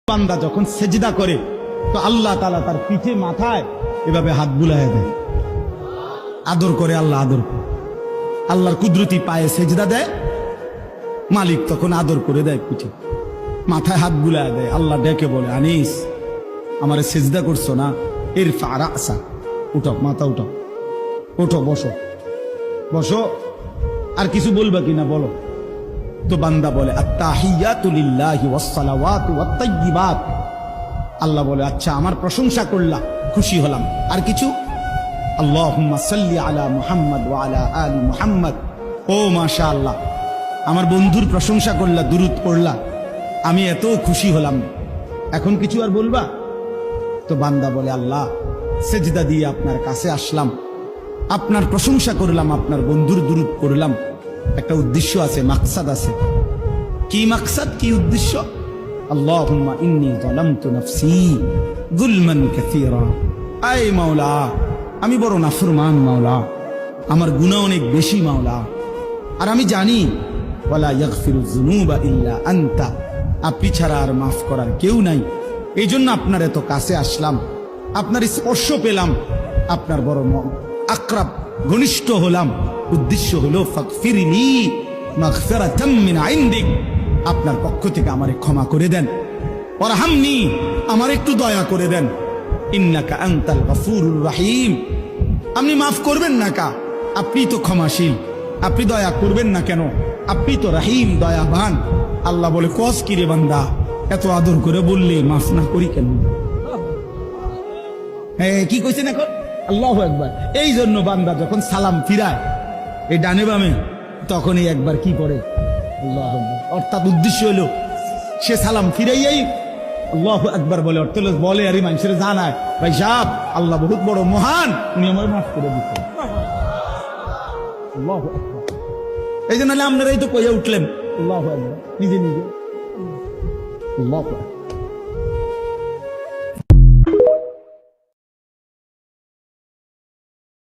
বান্দা যখন সেজদা করে তো আল্লাহ তাআলা তার পিঠে মাথায় এভাবে হাত বুলায় দেয়, আদর করে। আল্লাহ আদর করে, আল্লাহর কুদরতি পায়ে সেজদা দেয়, মালিক তখন আদর করে দেয়, পিঠে মাথায় হাত বুলায় দেয়। আল্লাহ ডেকে বলে, আনিস আমারে সেজদা করছো না, ইরফা রাসা, উঠো, মাথা উঠো, ওঠো, বসো বসো। আর কিছু বলবা কিনা বলো। তো বান্দা বলে, আত্তাহিয়াতু লিল্লাহি ওয়াস সালাওয়াতু ওয়াত তাইয়্যিবাত। আল্লাহ বলে, আচ্ছা আমার প্রশংসা করলা, খুশি হলাম, আর কিছু? আল্লাহুম্মা সাল্লি আলা মুহাম্মদ ওয়া আলা আলি মুহাম্মদ। ও মাশাআল্লাহ, আমার বন্ধুর প্রশংসা করলা, দুরূদ পড়লা, আমি এত খুশি হলাম, এখন কিছু আর বলবা? তো বান্দা বলে, আল্লাহ সেজদা দিয়ে আপনার কাছে আসলাম, আপনার প্রশংসা করলাম, আপনার বন্ধুর দুরূদ পড়লাম, একটা উদ্দেশ্য আছে, মাকসাদ আছে। কি মাকসাদ, কি উদ্দেশ্য? আল্লাহুম্মা ইন্নী যালামতু নাফসি যুলমান কাসীরা। আয় মাওলা, আমি বড় নাফরমান মাওলা, আমার গুনাহ অনেক বেশি মাওলা, আর আমি জানি ওয়ালা ইয়াগফিরুয যুনুবা ইল্লা আনতা, আপনি ছাড়া আর মাফ করার কেউ নাই। এই জন্য আপনার এত কাছে আসলাম, আপনার স্পর্শ পেলাম, আপনার বড় আকরাব ঘনিষ্ঠ হলাম। উদ্দেশ্য হলো ফাগফিরলি মাগফিরাতাম মিন ইনদিক, আপনার পক্ষ থেকে আমারে ক্ষমা করে দেন। ওয়ারহামনি, আমার একটু দয়া করে দেন। ইন্নাকা আনতাল গফুরুর রহিম, আপনি মাফ করবেন না কা? আপনি তো ক্ষমাশীল, আপনি দয়া করবেন না কেন? আপনি তো রহিম, দয়াবান। আল্লাহ বলে, কস কি রে বান্দা, এত আদর করে বললে মাফ না করি কেন? হ্যাঁ, কি কইছেন এখন? আল্লাহু আকবার। এই জন্য বান্দা যখন সালাম ফিরায় এই ডানে বামে, তখনই একবার কি করে? আল্লাহু আকবার। অর্থাৎ উদ্দেশ্য হলো সে সালাম ফিরাইয়াই আল্লাহু আকবার বলে, অর্থ বলে আর মানুষের জানায়, ভাই সাহেব আল্লাহ বহুত বড় মহান, উনি আমার মাফ করে দিচ্ছেন। আল্লাহু আকবার। এই জন্য আপনারাই তো কইয়া উঠলেন আল্লাহু আকবার, নিজে নিজে। আল্লাহু আকবার।